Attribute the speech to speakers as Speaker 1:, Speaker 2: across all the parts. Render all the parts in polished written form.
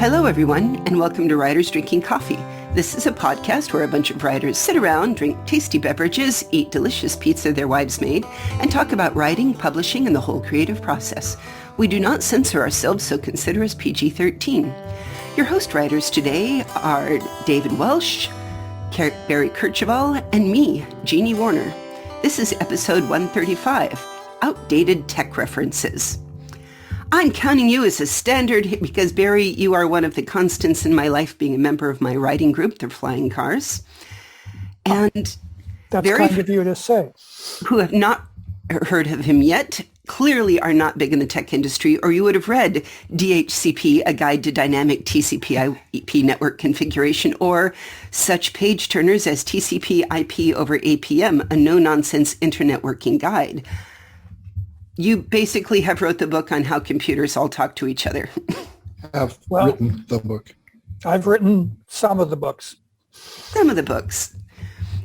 Speaker 1: Hello, everyone, and welcome to Writers Drinking Coffee. This is a podcast where a bunch of writers sit around, drink tasty beverages, eat delicious pizza their wives made, and talk about writing, publishing, and the whole creative process. We do not censor ourselves, so consider us PG-13. Your host writers today are David Welsh, Barry Kercheval, and me, Jeannie Warner. This is episode 135, Outdated Tech References. I'm counting you as a standard because, Barry, you are one of the constants in my life, being a member of my writing group, the Flying Cars. And
Speaker 2: that's kind of you to say.
Speaker 1: Who have not heard of him yet clearly are not big in the tech industry, or you would have read DHCP, A Guide to Dynamic TCP/IP Network Configuration, or such page turners as TCP/IP over APM, a no-nonsense internetworking guide. You basically have wrote the book on how computers all talk to each other.
Speaker 3: I've written the book.
Speaker 2: I've written some of the books.
Speaker 1: Some of the books.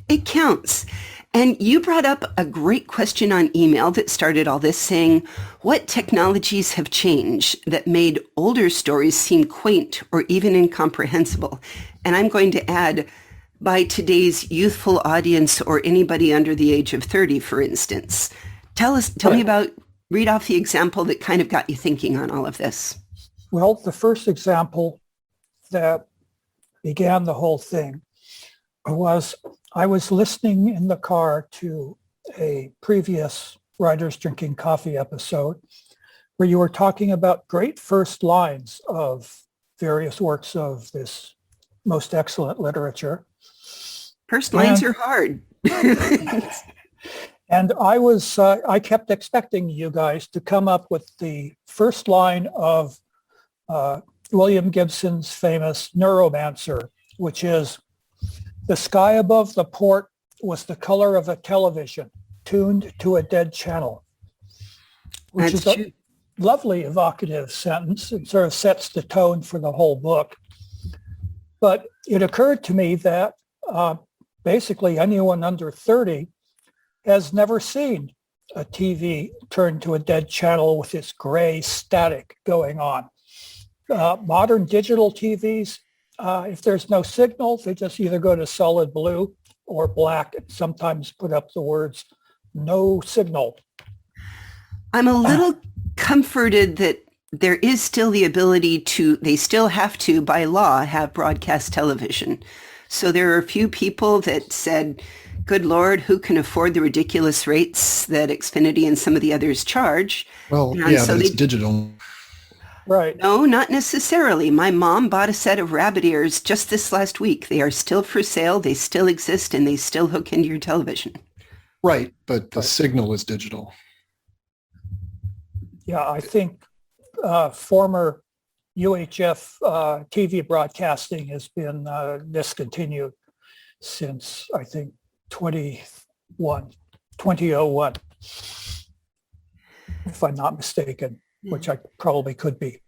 Speaker 1: It counts. And you brought up a great question on email that started all this, saying, what technologies have changed that made older stories seem quaint or even incomprehensible? And I'm going to add, by today's youthful audience or anybody under the age of 30, for instance. Tell me about, read off the example that kind of got you thinking on all of this.
Speaker 2: Well, the first example that began the whole thing was I was listening in the car to a previous Writers Drinking Coffee episode where you were talking about great first lines of various works of this most excellent literature.
Speaker 1: First lines are hard.
Speaker 2: And I kept expecting you guys to come up with the first line of William Gibson's famous Neuromancer, which is, the sky above the port was the color of a television tuned to a dead channel, which is a lovely evocative sentence. It sort of sets the tone for the whole book. But it occurred to me that basically anyone under 30 has never seen a TV turned to a dead channel with this gray static going on. Modern digital TVs, if there's no signal, they just either go to solid blue or black, and sometimes put up the words, no signal.
Speaker 1: I'm a little comforted that there is still the ability they still have to, by law, have broadcast television. So there are a few people that said, good Lord, who can afford the ridiculous rates that Xfinity and some of the others charge?
Speaker 3: Well, yeah, but it's digital.
Speaker 2: Right.
Speaker 1: No, not necessarily. My mom bought a set of rabbit ears just this last week. They are still for sale. They still exist, and they still hook into your television.
Speaker 3: Right, but the signal is digital.
Speaker 2: Yeah, I think former UHF TV broadcasting has been discontinued since, I think, 2001, if I'm not mistaken, which I probably could be.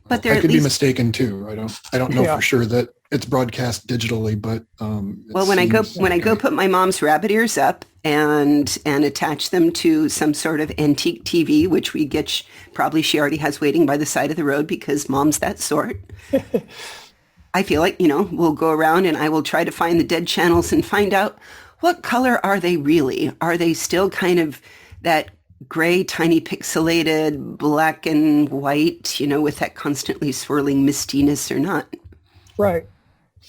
Speaker 1: But
Speaker 3: I could be mistaken too. I don't know for sure that it's broadcast digitally, but
Speaker 1: well, when I go put my mom's rabbit ears up and attach them to some sort of antique TV, which probably she already has waiting by the side of the road because mom's that sort. I feel like, we'll go around and I will try to find the dead channels and find out what color are they really? Are they still kind of that gray, tiny pixelated black and white, with that constantly swirling mistiness or not?
Speaker 2: Right.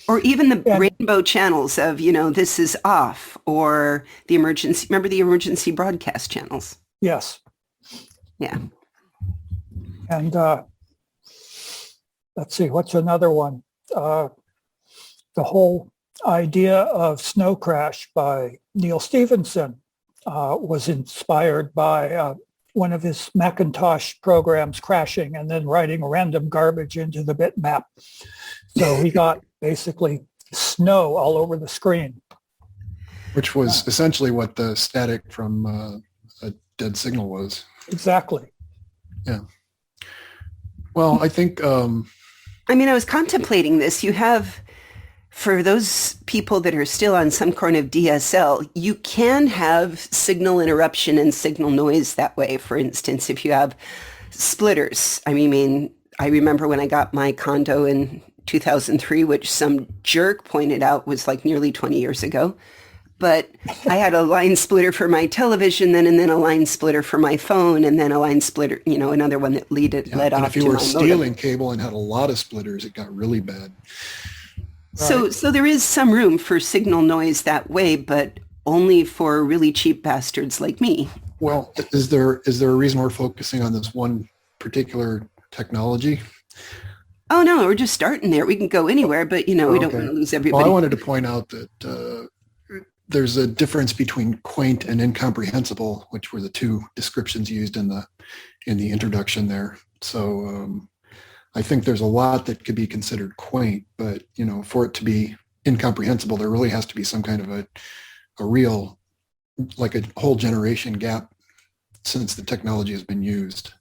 Speaker 1: Or even the rainbow channels of, this is off, or remember the emergency broadcast channels?
Speaker 2: Yes.
Speaker 1: Yeah.
Speaker 2: And let's see, what's another one? The whole idea of Snow Crash by Neil Stephenson was inspired by one of his Macintosh programs crashing and then writing random garbage into the bitmap. So he got basically snow all over the screen.
Speaker 3: Which was essentially what the static from a dead signal was.
Speaker 2: Exactly.
Speaker 3: Yeah. Well, I think...
Speaker 1: I was contemplating this. You have, for those people that are still on some kind of DSL, you can have signal interruption and signal noise that way. For instance, if you have splitters, I remember when I got my condo in 2003, which some jerk pointed out was like nearly 20 years ago. But I had a line splitter for my television, and then a line splitter for my phone, and then a line splitter, another one that led
Speaker 3: And
Speaker 1: off to my
Speaker 3: if you were
Speaker 1: modem.
Speaker 3: stealing cable and had a lot of splitters, it got really bad.
Speaker 1: So there is some room for signal noise that way, but only for really cheap bastards like me.
Speaker 3: Well, is there a reason we're focusing on this one particular technology?
Speaker 1: Oh, no, we're just starting there. We can go anywhere, but, we don't
Speaker 3: Okay.
Speaker 1: want to lose everybody.
Speaker 3: Well, I wanted to point out that there's a difference between quaint and incomprehensible, which were the two descriptions used in the introduction there. So I think there's a lot that could be considered quaint, but for it to be incomprehensible, there really has to be some kind of a real, like a whole generation gap since the technology has been used,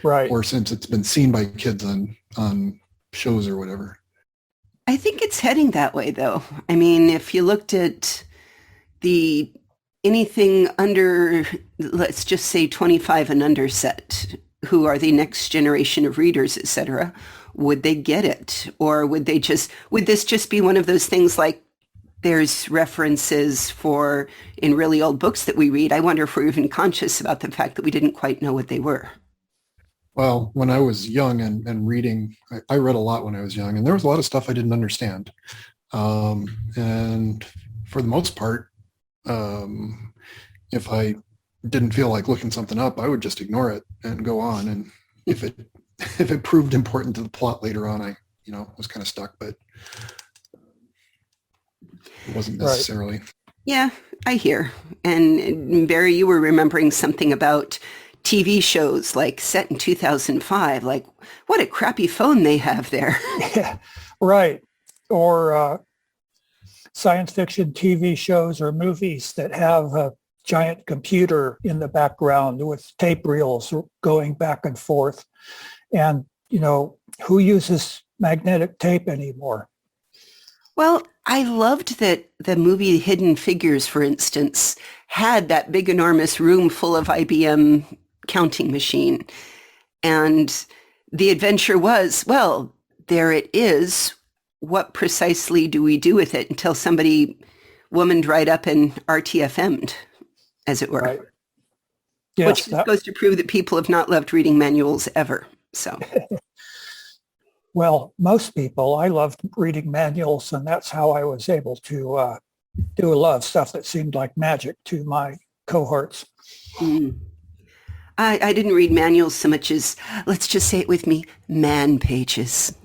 Speaker 2: Right.
Speaker 3: or since it's been seen by kids on shows or whatever.
Speaker 1: I think it's heading that way, though. I mean, if you looked at anything under, let's just say 25 and under set, who are the next generation of readers, etc., would they get it? Or would this just be one of those things like there's references in really old books that we read? I wonder if we're even conscious about the fact that we didn't quite know what they were.
Speaker 3: Well, when I was young and reading, I read a lot when I was young, and there was a lot of stuff I didn't understand. And for the most part, if I didn't feel like looking something up, I would just ignore it and go on. And if it proved important to the plot later on, I was kind of stuck, but it wasn't necessarily. Right.
Speaker 1: Yeah, I hear. And Barry, you were remembering something about TV shows like set in 2005. Like, what a crappy phone they have there.
Speaker 2: Yeah, right. Or science fiction TV shows or movies that have a giant computer in the background with tape reels going back and forth. And, who uses magnetic tape anymore?
Speaker 1: Well, I loved that the movie Hidden Figures, for instance, had that big, enormous room full of IBM counting machine. And the adventure was, well, there it is. What precisely do we do with it until somebody womaned right up and RTFM'd, as it were? Right.
Speaker 2: Yes,
Speaker 1: which goes to prove that people have not loved reading manuals ever. So,
Speaker 2: well, most people, I loved reading manuals, and that's how I was able to do a lot of stuff that seemed like magic to my cohorts.
Speaker 1: Mm. I didn't read manuals so much as, let's just say it with me, man pages.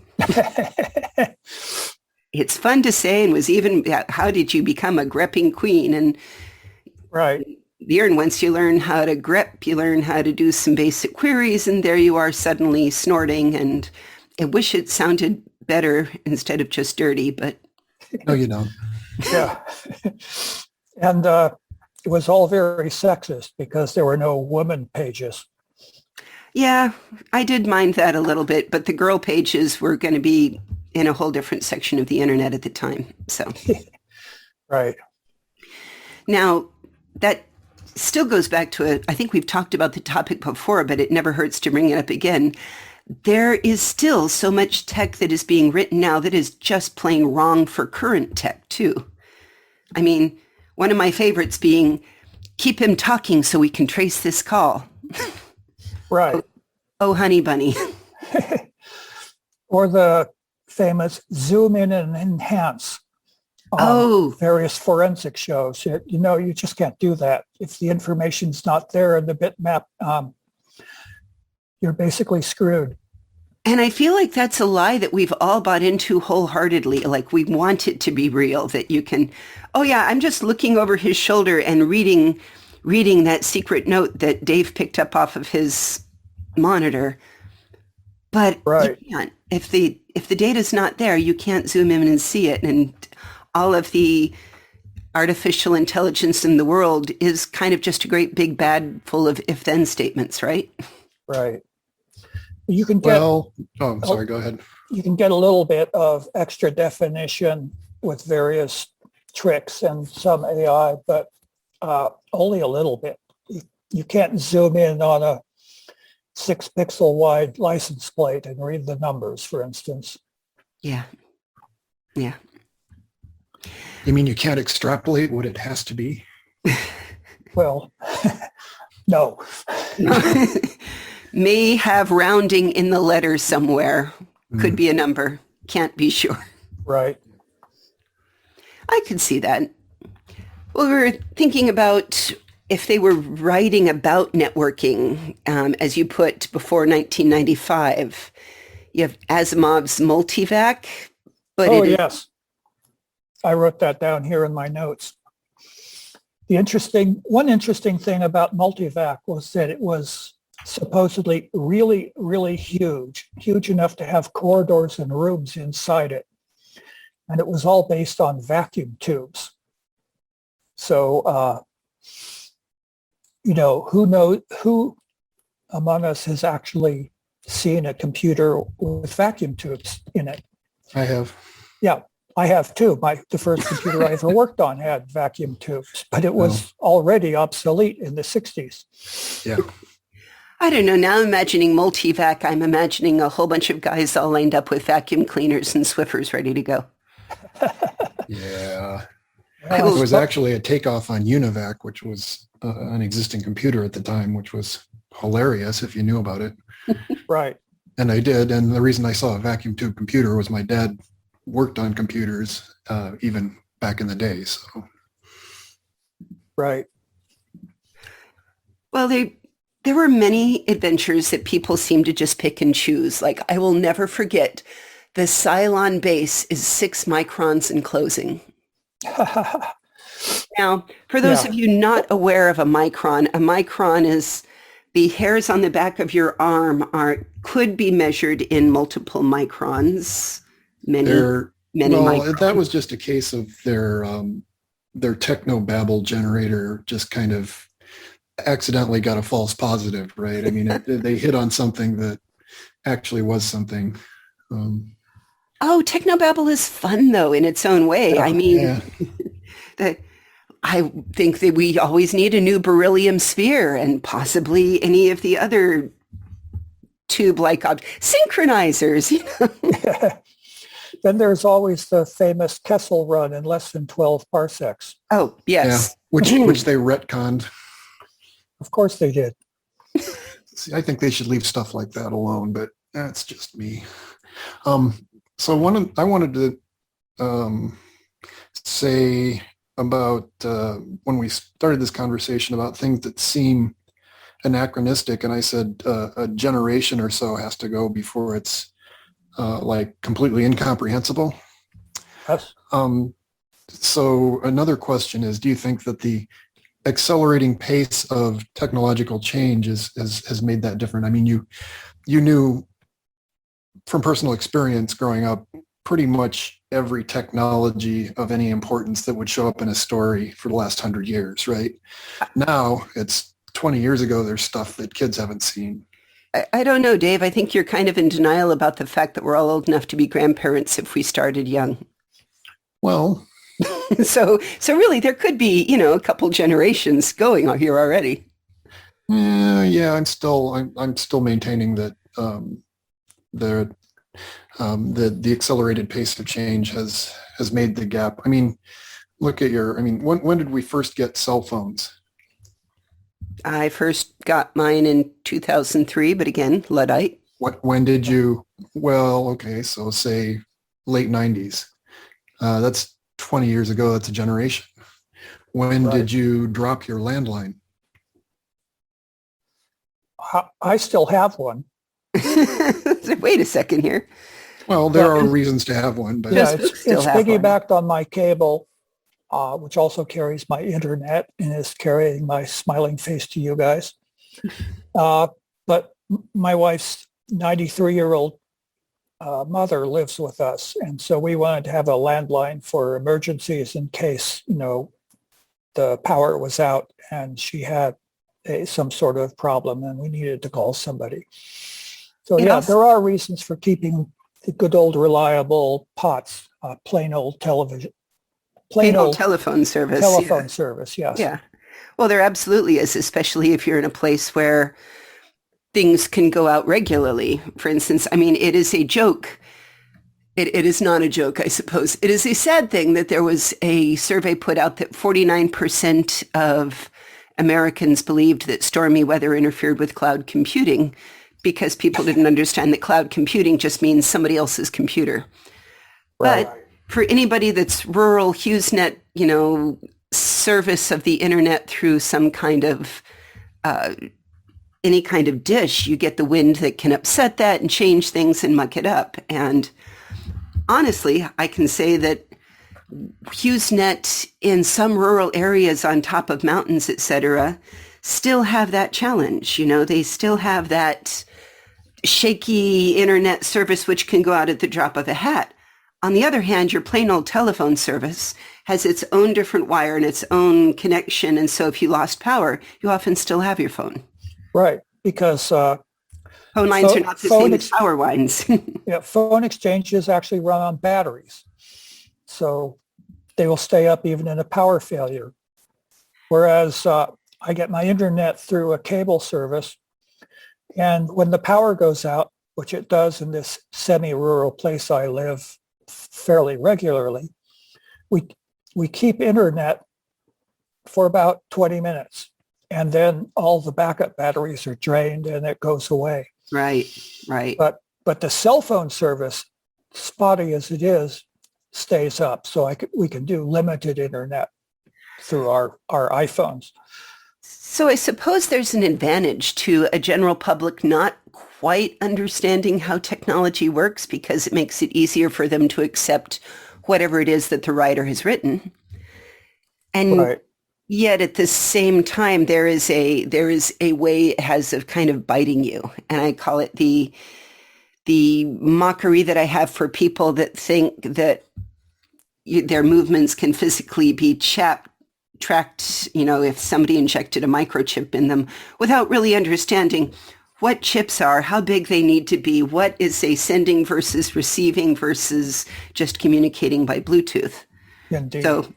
Speaker 1: It's fun to say, and was even, how did you become a grepping queen? And
Speaker 2: right.
Speaker 1: Once you learn how to grep, you learn how to do some basic queries, and there you are suddenly snorting. And I wish it sounded better instead of just dirty, but...
Speaker 3: No, you don't.
Speaker 2: Yeah. And it was all very sexist because there were no woman pages.
Speaker 1: Yeah, I did mind that a little bit, but the girl pages were going to be in a whole different section of the internet at the time. So,
Speaker 2: right.
Speaker 1: Now, that still goes back to I think we've talked about the topic before, but it never hurts to bring it up again. There is still so much tech that is being written now that is just plain wrong for current tech, too. I mean, one of my favorites being, keep him talking so we can trace this call.
Speaker 2: Right.
Speaker 1: Oh, honey bunny.
Speaker 2: Or the famous zoom in and enhance on various forensic shows. You just can't do that. If the information's not there in the bitmap, you're basically screwed.
Speaker 1: And I feel like that's a lie that we've all bought into wholeheartedly. Like we want it to be real, that you can, oh yeah, I'm just looking over his shoulder and reading that secret note that Dave picked up off of his monitor. But
Speaker 2: right.
Speaker 1: You can't. If the data's not there, you can't zoom in and see it. And all of the artificial intelligence in the world is kind of just a great big bag full of if-then statements, right?
Speaker 2: Right. You can get,
Speaker 3: I'm sorry, go ahead.
Speaker 2: You can get a little bit of extra definition with various tricks and some AI, but only a little bit. You can't zoom in on a 6-pixel wide license plate and read the numbers, for instance.
Speaker 1: Yeah. Yeah.
Speaker 3: You mean you can't extrapolate what it has to be?
Speaker 2: Well, no.
Speaker 1: May have rounding in the letter somewhere. Could be a number. Can't be sure.
Speaker 2: Right.
Speaker 1: I could see that. Well, we were thinking about if they were writing about networking, as you put, before 1995. You have Asimov's Multivac. But
Speaker 2: yes. I wrote that down here in my notes. One interesting thing about Multivac was that it was supposedly really, really huge enough to have corridors and rooms inside it. And it was all based on vacuum tubes. So, who among us has actually seen a computer with vacuum tubes in it?
Speaker 3: I have.
Speaker 2: Yeah, I have too. The first computer I ever worked on had vacuum tubes, but it was already obsolete in the 60s.
Speaker 3: Yeah.
Speaker 1: I don't know. Now imagining Multivac, I'm imagining a whole bunch of guys all lined up with vacuum cleaners and Swiffers ready to go.
Speaker 3: Yeah. It was actually a takeoff on Univac, which was an existing computer at the time, which was hilarious if you knew about it.
Speaker 2: Right.
Speaker 3: And I did. And the reason I saw a vacuum tube computer was my dad worked on computers even back in the day. So.
Speaker 2: Right.
Speaker 1: Well, there were many adventures that people seem to just pick and choose. Like, I will never forget the Cylon base is 6 microns in closing. Now, for those of you not aware of a micron is the hairs on the back of your arm could be measured in multiple microns. Many microns.
Speaker 3: That was just a case of their technobabble generator just kind of accidentally got a false positive, right? I mean, they hit on something that actually was something.
Speaker 1: Technobabble is fun, though, in its own way.
Speaker 3: Yeah,
Speaker 1: I mean, I think that we always need a new beryllium sphere and possibly any of the other tube-like synchronizers.
Speaker 2: Then there's always the famous Kessel run in less than 12 parsecs.
Speaker 1: Oh, yes.
Speaker 3: Yeah, which they retconned.
Speaker 2: Of course they did.
Speaker 3: See, I think they should leave stuff like that alone, but that's just me. So I wanted to say about when we started this conversation about things that seem anachronistic, and I said a generation or so has to go before it's like completely incomprehensible.
Speaker 2: Yes.
Speaker 3: So another question is, do you think that the accelerating pace of technological change has made that different? I mean, you knew from personal experience growing up pretty much every technology of any importance that would show up in a story for the last 100 years, right? Now it's 20 years ago, there's stuff that kids haven't seen.
Speaker 1: I don't know, Dave. I think you're kind of in denial about the fact that we're all old enough to be grandparents if we started young.
Speaker 3: Well,
Speaker 1: so really there could be, a couple generations going on here already.
Speaker 3: Yeah, I'm still maintaining that the accelerated pace of change has made the gap. I mean, when did we first get cell phones?
Speaker 1: I first got mine in 2003, but again, Luddite.
Speaker 3: When did you? Well, okay, so say late 90s. That's 20 years ago. That's a generation. When did you drop your landline?
Speaker 2: I still have one.
Speaker 1: Wait a second here.
Speaker 3: Well, there are reasons to have one, but
Speaker 2: it's piggybacked on my cable, which also carries my internet and is carrying my smiling face to you guys. But my wife's 93-year-old mother lives with us, and so we wanted to have a landline for emergencies in case the power was out and she had some sort of problem and we needed to call somebody. So there are reasons for keeping the good old reliable POTS, plain old television.
Speaker 1: Plain old telephone service.
Speaker 2: Service, yes.
Speaker 1: Yeah. Well, there absolutely is, especially if you're in a place where things can go out regularly. For instance, I mean, it is a joke. It is not a joke, I suppose. It is a sad thing that there was a survey put out that 49% of Americans believed that stormy weather interfered with cloud computing because people didn't understand that cloud computing just means somebody else's computer.
Speaker 2: Right.
Speaker 1: But for anybody that's rural HughesNet, service of the internet through some kind of any kind of dish, you get the wind that can upset that and change things and muck it up. And honestly, I can say that HughesNet in some rural areas on top of mountains, et cetera, still have that challenge. They still have that shaky internet service which can go out at the drop of a hat. On the other hand, your plain old telephone service has its own different wire and its own connection. And so if you lost power, you often still have your phone.
Speaker 2: Right, because
Speaker 1: phone lines are not the same as power lines.
Speaker 2: yeah, phone exchanges actually run on batteries. So they will stay up even in a power failure. Whereas I get my internet through a cable service. And when the power goes out, which it does in this semi-rural place I live fairly regularly, we keep internet for about 20 minutes. And then all the backup batteries are drained and it goes away.
Speaker 1: Right.
Speaker 2: But the cell phone service, spotty as it is, stays up. So we can do limited internet through our iPhones.
Speaker 1: So I suppose there's an advantage to a general public not quite understanding how technology works because it makes it easier for them to accept whatever it is that the writer has written. And
Speaker 2: Right.
Speaker 1: yet at the same time, there is a way it has of kind of biting you. And I call it the mockery that I have for people that think that their movements can physically be tracked, if somebody injected a microchip in them without really understanding what chips are, how big they need to be, what is a sending versus receiving versus just communicating by Bluetooth.
Speaker 2: Indeed.
Speaker 1: So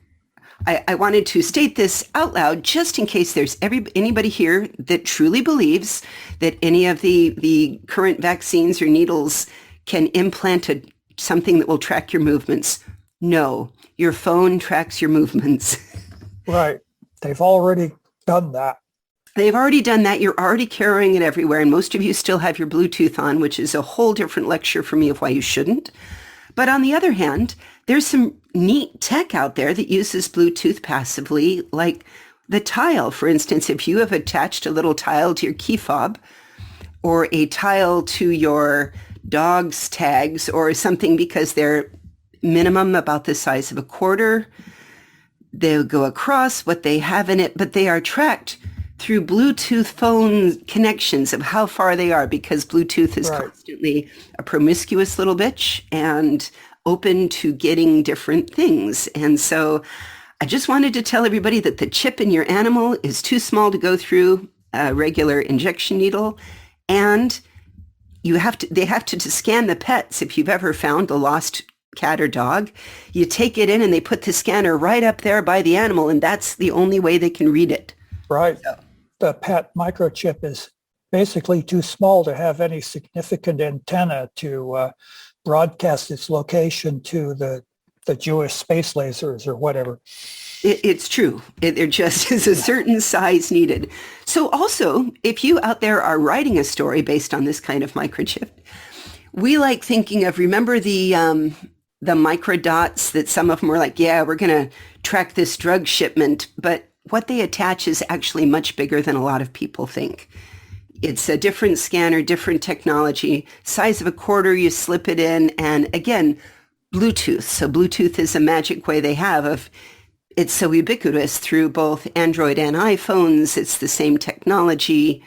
Speaker 1: I wanted to state this out loud just in case there's anybody here that truly believes that any of the current vaccines or needles can implant something that will track your movements. No, your phone tracks your movements.
Speaker 2: Right. They've already done that.
Speaker 1: They've already done that. You're already carrying it everywhere. And most of you still have your Bluetooth on, which is a whole different lecture for me of why you shouldn't. But on the other hand, there's some neat tech out there that uses Bluetooth passively, like the Tile. For instance, if you have attached a little tile to your key fob or a tile to your dog's tags or something because they're minimum about the size of a quarter, they'll go across what they have in it, but they are tracked through Bluetooth phone connections of how far they are because Bluetooth is
Speaker 2: Right.
Speaker 1: constantly a promiscuous little bitch and open to getting different things. And so I just wanted to tell everybody that the chip in your animal is too small to go through a regular injection needle. And they have to scan the pets. If you've ever found a lost cat or dog, you take it in and they put the scanner right up there by the animal, and that's the only way they can read it.
Speaker 2: Right.
Speaker 1: So.
Speaker 2: The pet microchip is basically too small to have any significant antenna to broadcast its location to the Jewish space lasers or whatever.
Speaker 1: It's true. There just is a certain size needed. So also, if you out there are writing a story based on this kind of microchip, we like thinking of, remember the microdots that some of them were like, yeah, we're going to track this drug shipment, but what they attach is actually much bigger than a lot of people think. It's a different scanner, different technology, size of a quarter, you slip it in, and again, Bluetooth. So Bluetooth is a magic way they have of, it's so ubiquitous through both Android and iPhones. It's the same technology.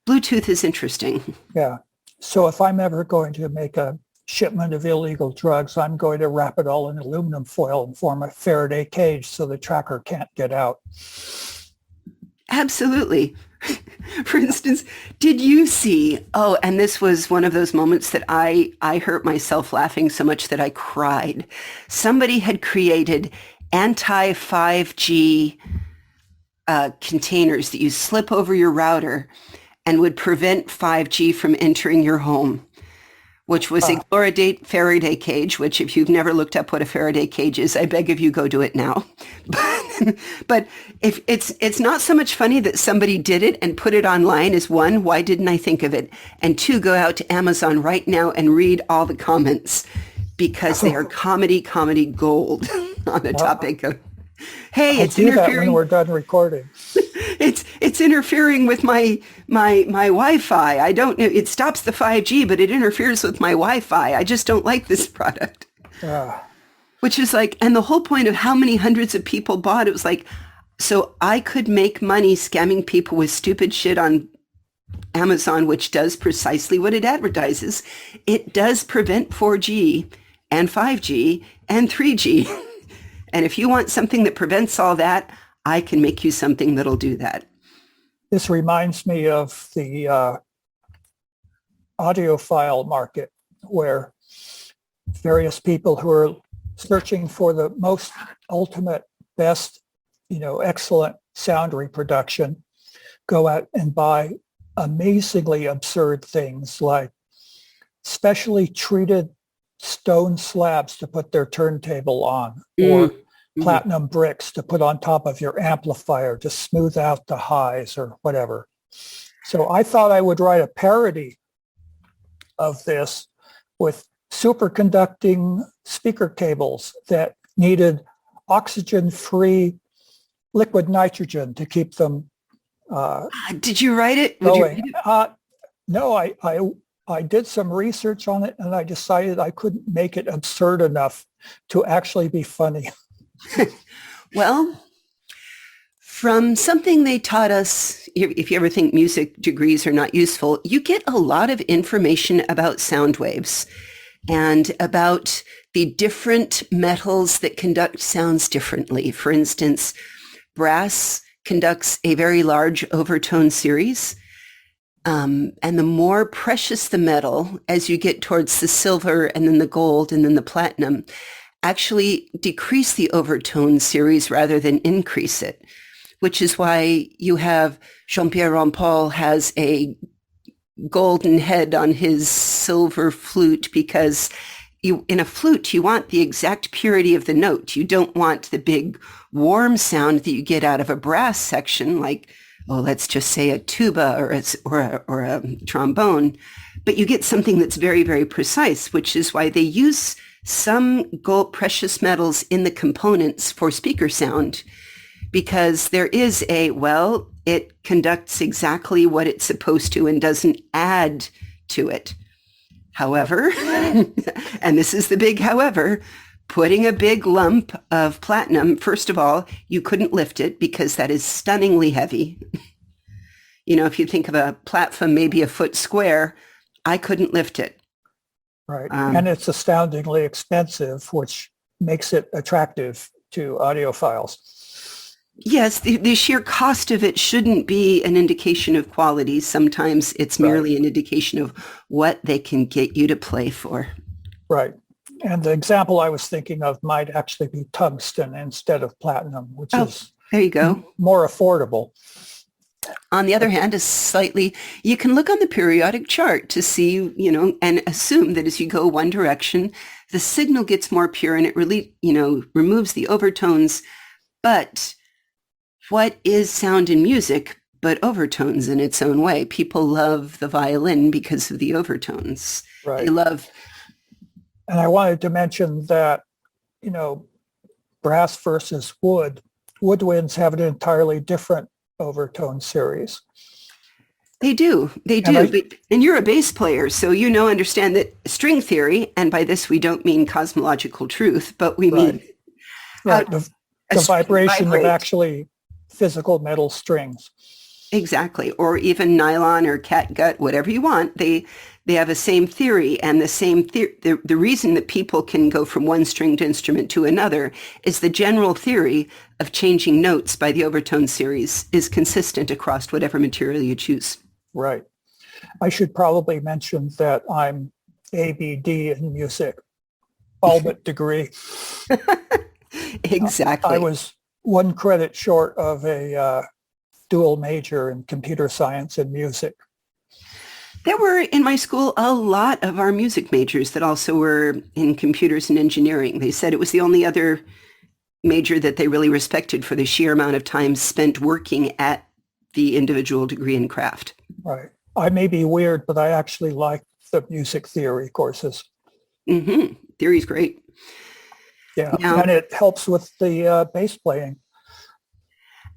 Speaker 1: Bluetooth is interesting.
Speaker 2: Yeah. So if I'm ever going to make a shipment of illegal drugs, I'm going to wrap it all in aluminum foil and form a Faraday cage so the tracker can't get out.
Speaker 1: Absolutely. For instance, did you see, and this was one of those moments that I hurt myself laughing so much that I cried. Somebody had created anti-5G containers that you slip over your router, and would prevent 5G from entering your home, which was a Faraday cage, which if you've never looked up what a Faraday cage is, I beg of you, go do it now. But if it's not so much funny that somebody did it and put it online as one, why didn't I think of it? And two, go out to Amazon right now and read all the comments because they are comedy gold on the topic of, hey, it's
Speaker 2: interfering. That when
Speaker 1: interfering.
Speaker 2: we're done recording.
Speaker 1: It's interfering with my Wi-Fi. I don't know. It stops the 5G, but it interferes with my Wi-Fi. I just don't like this product. Which is like, and the whole point of how many hundreds of people bought it was like, so I could make money scamming people with stupid shit on Amazon, which does precisely what it advertises. It does prevent 4G and 5G and 3G. And if you want something that prevents all that, I can make you something that'll do that.
Speaker 2: This reminds me of the audiophile market, where various people who are searching for the most ultimate, best, excellent sound reproduction go out and buy amazingly absurd things like specially treated stone slabs to put their turntable on, or platinum bricks to put on top of your amplifier to smooth out the highs or whatever. So I thought I would write a parody of this with superconducting speaker cables that needed oxygen-free liquid nitrogen to keep them
Speaker 1: Did you write it?
Speaker 2: going. No, I did some research on it, and I decided I couldn't make it absurd enough to actually be funny.
Speaker 1: Well, from something they taught us, if you ever think music degrees are not useful, you get a lot of information about sound waves and about the different metals that conduct sounds differently. For instance, brass conducts a very large overtone series. And the more precious the metal, as you get towards the silver and then the gold and then the platinum, actually decrease the overtone series rather than increase it, which is why you have Jean-Pierre Rampal has a golden head on his silver flute, because in a flute, you want the exact purity of the note. You don't want the big warm sound that you get out of a brass section, like, let's just say a tuba or a trombone, but you get something that's very, very precise, which is why they use some gold precious metals in the components for speaker sound, because there is it conducts exactly what it's supposed to and doesn't add to it. However, and this is the big however, putting a big lump of platinum, first of all, you couldn't lift it because that is stunningly heavy. If you think of a platform, maybe a foot square, I couldn't lift it.
Speaker 2: Right. And it's astoundingly expensive, which makes it attractive to audiophiles.
Speaker 1: Yes, the sheer cost of it shouldn't be an indication of quality. Sometimes it's merely an indication of what they can get you to play for.
Speaker 2: Right. And the example I was thinking of might actually be tungsten instead of platinum, which is
Speaker 1: there you go.
Speaker 2: More affordable.
Speaker 1: On the other hand, you can look on the periodic chart to see, and assume that as you go one direction, the signal gets more pure and it really, removes the overtones. But what is sound in music but overtones in its own way? People love the violin because of the overtones.
Speaker 2: Right.
Speaker 1: They love.
Speaker 2: And I wanted to mention that, brass versus woodwinds have an entirely different overtone series.
Speaker 1: They do. And you're a bass player, so understand that string theory, and by this we don't mean cosmological truth, but we mean
Speaker 2: the vibration of actually physical metal strings.
Speaker 1: Exactly. Or even nylon or catgut, whatever you want. They have the same theory, and the reason that people can go from one stringed instrument to another is the general theory of changing notes by the overtone series is consistent across whatever material you choose.
Speaker 2: Right. I should probably mention that I'm ABD in music, all but degree.
Speaker 1: Exactly.
Speaker 2: I was one credit short of a dual major in computer science and music.
Speaker 1: There were in my school a lot of our music majors that also were in computers and engineering. They said it was the only other major that they really respected for the sheer amount of time spent working at the individual degree and craft.
Speaker 2: Right. I may be weird, but I actually like the music theory courses.
Speaker 1: Mm-hmm. Theory's great.
Speaker 2: Yeah,
Speaker 1: Now,
Speaker 2: and it helps with the bass playing.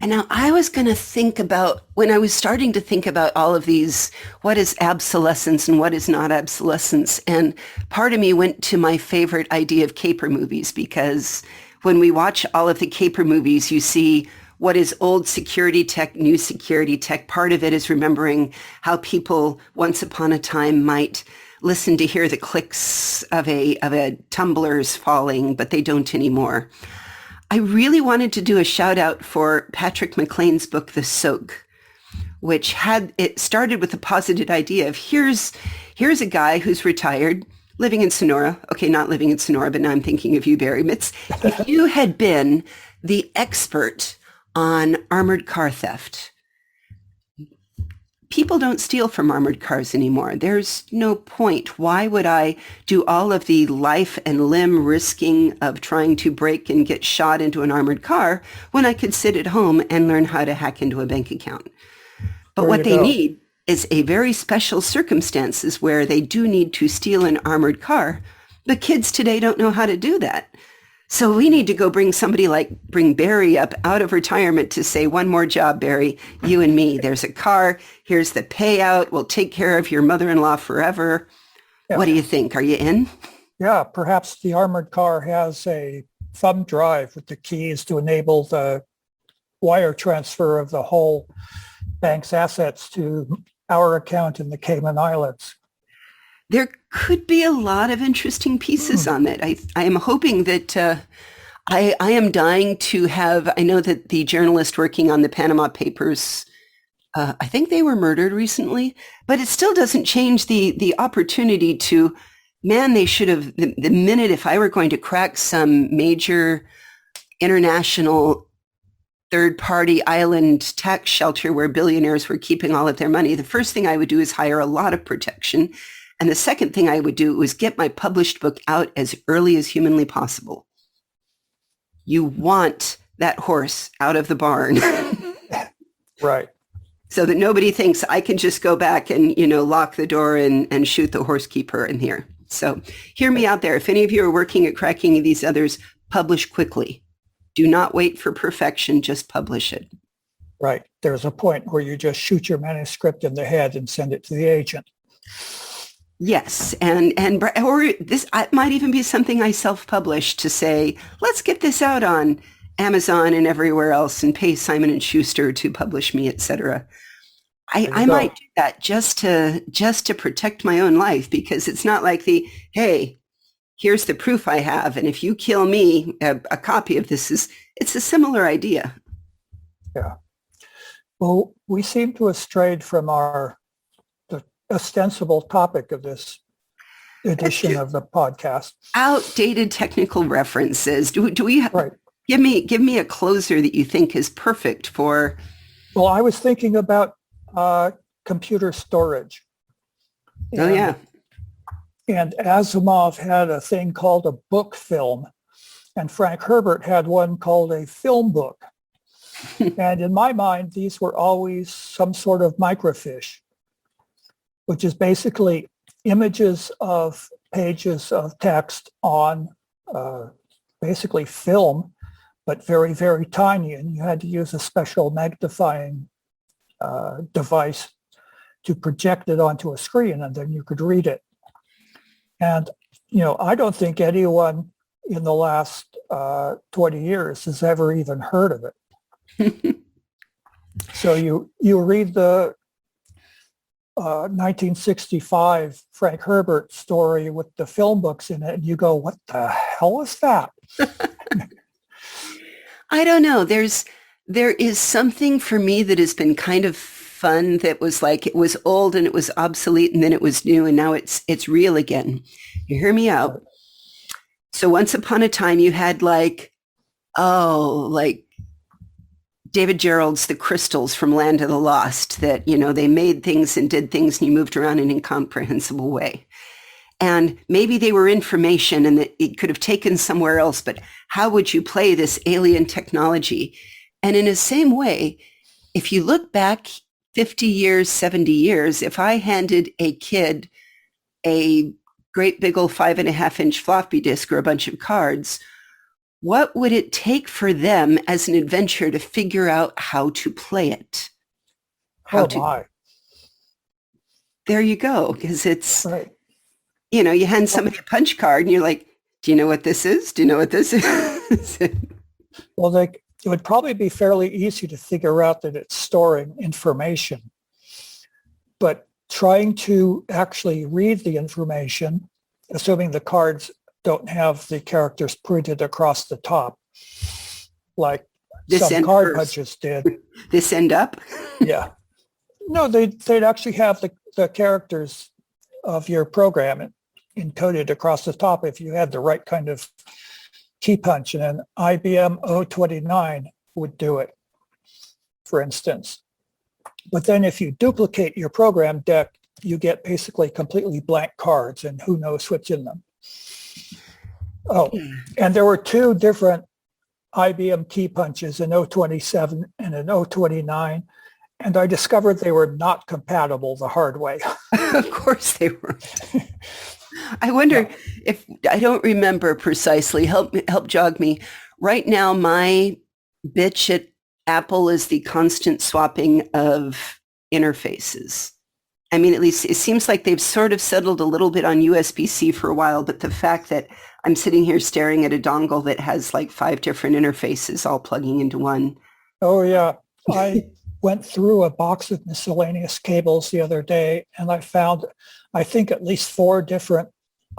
Speaker 1: and now I was going to think about, when I was starting to think about all of these, what is obsolescence and what is not obsolescence? And part of me went to my favorite idea of caper movies, because when we watch all of the caper movies, you see what is old security tech, new security tech. Part of it is remembering how people once upon a time might listen to hear the clicks of a tumbler's falling, but they don't anymore. I really wanted to do a shout out for Patrick McLean's book, The Soak, which it started with a positive idea of here's a guy who's retired, living in Sonora. Okay, not living in Sonora, but now I'm thinking of you, Barry Mitz. If you had been the expert on armored car theft, people don't steal from armored cars anymore. There's no point. Why would I do all of the life and limb risking of trying to break and get shot into an armored car when I could sit at home and learn how to hack into a bank account? But what they need is a very special circumstances where they do need to steal an armored car. But kids today don't know how to do that. So we need to go bring Barry up out of retirement to say, one more job, Barry, you and me. There's a car. Here's the payout. We'll take care of your mother-in-law forever. Yeah. What do you think? Are you in?
Speaker 2: Yeah, perhaps the armored car has a thumb drive with the keys to enable the wire transfer of the whole bank's assets to our account in the Cayman Islands.
Speaker 1: There could be a lot of interesting pieces on that. I am hoping that I am dying to have, I know that the journalist working on the Panama Papers, I think they were murdered recently, but it still doesn't change the opportunity to, man, they should have, the minute if I were going to crack some major international third-party island tax shelter where billionaires were keeping all of their money, the first thing I would do is hire a lot of protection. And the second thing I would do was get my published book out as early as humanly possible. You want that horse out of the barn.
Speaker 2: Right.
Speaker 1: So that nobody thinks I can just go back and, lock the door and shoot the horse keeper in here. So hear me out there. If any of you are working at cracking these others, publish quickly. Do not wait for perfection. Just publish it.
Speaker 2: Right. There's a point where you just shoot your manuscript in the head and send it to the agent.
Speaker 1: Yes, or this might even be something I self-publish to say, let's get this out on Amazon and everywhere else and pay Simon & Schuster to publish me, etc. I might do that just to protect my own life, because it's not like hey, here's the proof I have, and if you kill me, a copy of this it's a similar idea.
Speaker 2: Yeah. Well, we seem to have strayed from the ostensible topic of this edition of the podcast.
Speaker 1: Outdated technical references. Do we
Speaker 2: right.
Speaker 1: Give me a closer that you think is perfect for.
Speaker 2: Well, I was thinking about computer storage.
Speaker 1: Yeah.
Speaker 2: And Asimov had a thing called a book film, and Frank Herbert had one called a film book. And in my mind, these were always some sort of microfiche, which is basically images of pages of text on basically film, but very, very tiny. And you had to use a special magnifying device to project it onto a screen, and then you could read it. And, I don't think anyone in the last 20 years has ever even heard of it. So you read the 1965 Frank Herbert story with the film books in it, and you go, what the hell is that?
Speaker 1: I don't know. There is something for me that has been kind of fun, that was like, it was old and it was obsolete and then it was new and now it's real again. You hear me out. So once upon a time you had David Gerald's The Crystals from Land of the Lost, that, they made things and did things and you moved around in an incomprehensible way. And maybe they were information and that it could have taken somewhere else, but how would you play this alien technology? And in the same way, if you look back 50 years, 70 years, if I handed a kid a great big old 5.5-inch floppy disk or a bunch of cards, what would it take for them as an adventure to figure out how to play it?
Speaker 2: My.
Speaker 1: There you go, because it's,
Speaker 2: Right.
Speaker 1: You hand somebody a punch card and you're like, do you know what this is? Do you know what this is?
Speaker 2: Well, it would probably be fairly easy to figure out that it's storing information. But trying to actually read the information, assuming the cards don't have the characters printed across the top, like some card punches did.
Speaker 1: This end up?
Speaker 2: Yeah. No, they'd actually have the characters of your program encoded across the top if you had the right kind of key punch. And an IBM 029 would do it, for instance. But then if you duplicate your program deck, you get basically completely blank cards and who knows what's in them. Oh, and there were two different IBM key punches, an 027 and an 029. And I discovered they were not compatible the hard way.
Speaker 1: Of course they were. I wonder if, I don't remember precisely, help jog me. Right now, my bitch at Apple is the constant swapping of interfaces. I mean, at least it seems like they've sort of settled a little bit on USB-C for a while, but the fact that I'm sitting here staring at a dongle that has like 5 different interfaces all plugging into one.
Speaker 2: Oh, yeah. I went through a box of miscellaneous cables the other day, and I found, I think, at least 4 different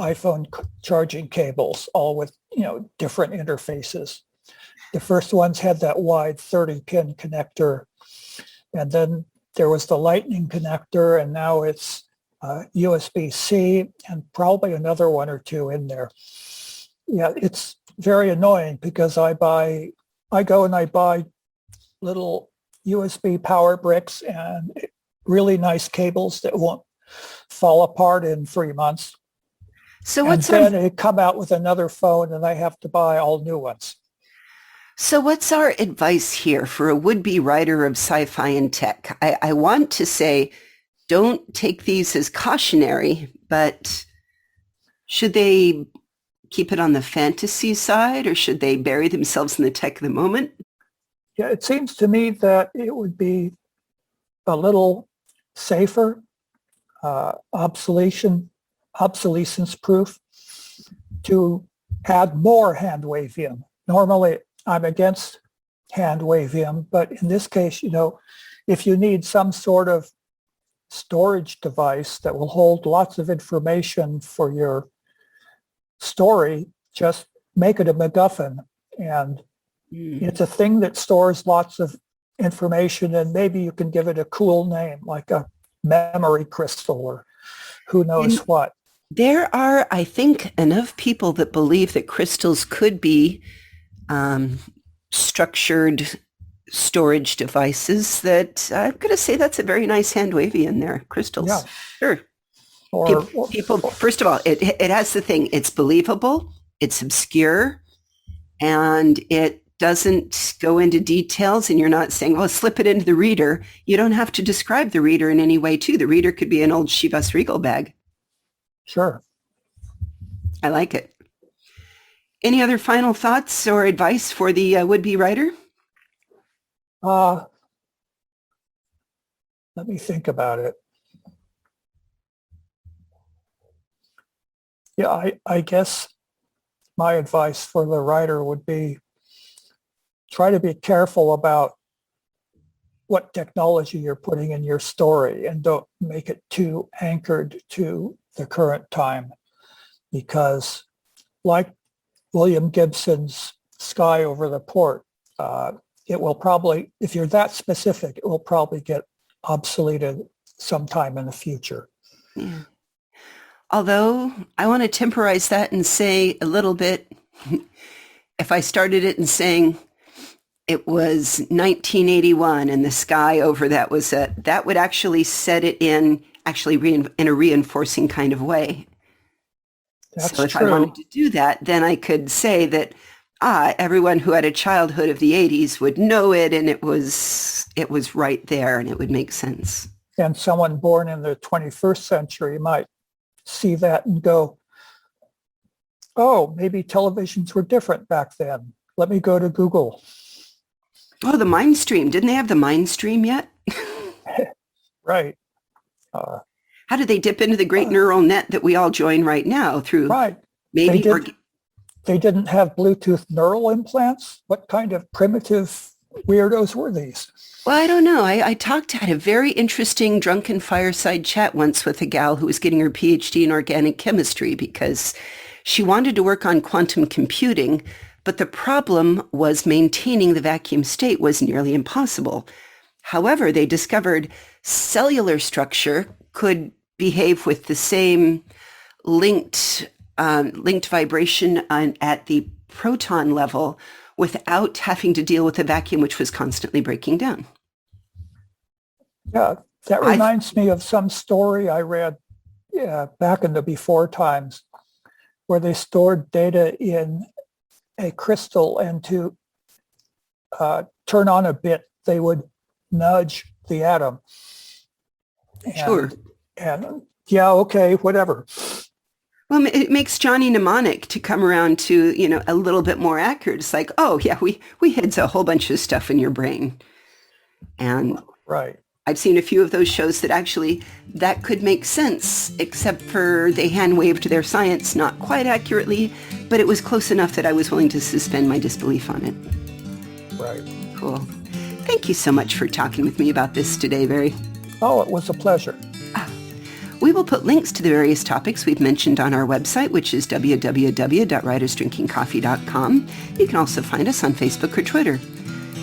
Speaker 2: iPhone charging cables, all with, different interfaces. The first ones had that wide 30-pin connector, and then there was the Lightning connector, and now it's USB-C and probably another one or two in there. Yeah, it's very annoying because I go and I buy little USB power bricks and really nice cables that won't fall apart in 3 months.
Speaker 1: So
Speaker 2: then they come out with another phone and I have to buy all new ones.
Speaker 1: So what's our advice here for a would-be writer of sci-fi and tech? I want to say, don't take these as cautionary, but should they keep it on the fantasy side or should they bury themselves in the tech of the moment?
Speaker 2: Yeah, it seems to me that it would be a little safer, obsolescence proof to add more hand-wavium. Normally, I'm against hand-wavium, but in this case, if you need some sort of storage device that will hold lots of information for your story, just make it a MacGuffin. And it's a thing that stores lots of information, and maybe you can give it a cool name, like a memory crystal or who knows what.
Speaker 1: There are, I think, enough people that believe that crystals could be structured storage devices that I'm going to say that's a very nice hand wavy in there. Crystals. Yeah. Sure. People, first of all, it has the thing, it's believable, it's obscure, and it doesn't go into details, and you're not saying, well, slip it into the reader. You don't have to describe the reader in any way, too. The reader could be an old Chivas Regal bag.
Speaker 2: Sure.
Speaker 1: I like it. Any other final thoughts or advice for the would-be writer?
Speaker 2: Let me think about it. Yeah, I guess my advice for the writer would be try to be careful about what technology you're putting in your story and don't make it too anchored to the current time, because like William Gibson's Sky Over the Port, it will probably, if you're that specific, it will probably get obsoleted sometime in the future.
Speaker 1: Yeah. Although I want to temporize that and say a little bit, if I started it and saying, it was 1981 and the sky over that was that would actually set it in in a reinforcing kind of way.
Speaker 2: That's
Speaker 1: So if
Speaker 2: true.
Speaker 1: I wanted to do that, then I could say that everyone who had a childhood of the 80s would know it, and it was right there, and it would make sense.
Speaker 2: And someone born in the 21st century might see that and go, oh, maybe televisions were different back then. Let me go to Google.
Speaker 1: Oh, the Mind Stream. Didn't they have the Mind Stream yet?
Speaker 2: Right.
Speaker 1: How did they dip into the great neural net that we all join right now through
Speaker 2: Right.
Speaker 1: maybe?
Speaker 2: They didn't have Bluetooth neural implants? What kind of primitive weirdos were these?
Speaker 1: Well, I don't know. I had a very interesting drunken fireside chat once with a gal who was getting her PhD in organic chemistry because she wanted to work on quantum computing, but the problem was maintaining the vacuum state was nearly impossible. However, they discovered cellular structure could behave with the same linked vibration at the proton level without having to deal with a vacuum which was constantly breaking down.
Speaker 2: Yeah, that reminds me of some story I read back in the before times where they stored data in a crystal, and to turn on a bit, they would nudge the atom.
Speaker 1: Sure.
Speaker 2: And yeah, okay, whatever.
Speaker 1: Well, it makes Johnny mnemonic to come around to, a little bit more accurate. It's like, oh, yeah, we hid a whole bunch of stuff in your brain. And
Speaker 2: right.
Speaker 1: I've seen a few of those shows that actually that could make sense, except for they hand-waved their science not quite accurately, but it was close enough that I was willing to suspend my disbelief on it.
Speaker 2: Right.
Speaker 1: Cool. Thank you so much for talking with me about this today, Barry.
Speaker 2: Oh, it was a pleasure.
Speaker 1: We will put links to the various topics we've mentioned on our website, which is www.writersdrinkingcoffee.com. You can also find us on Facebook or Twitter.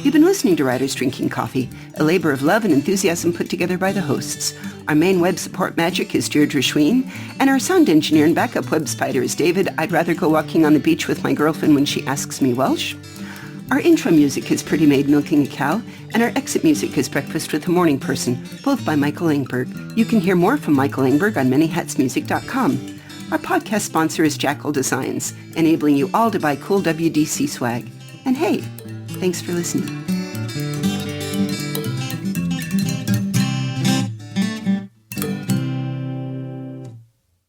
Speaker 1: You've been listening to Writers Drinking Coffee, a labor of love and enthusiasm put together by the hosts. Our main web support magic is Deirdre Schween, and our sound engineer and backup web spider is David. I'd rather go walking on the beach with my girlfriend when she asks me Welsh. Our intro music is Pretty Maid Milking a Cow, and our exit music is Breakfast with a Morning Person, both by Michael Engberg. You can hear more from Michael Engberg on manyhatsmusic.com. Our podcast sponsor is Jackal Designs, enabling you all to buy cool WDC swag. And hey, thanks for listening.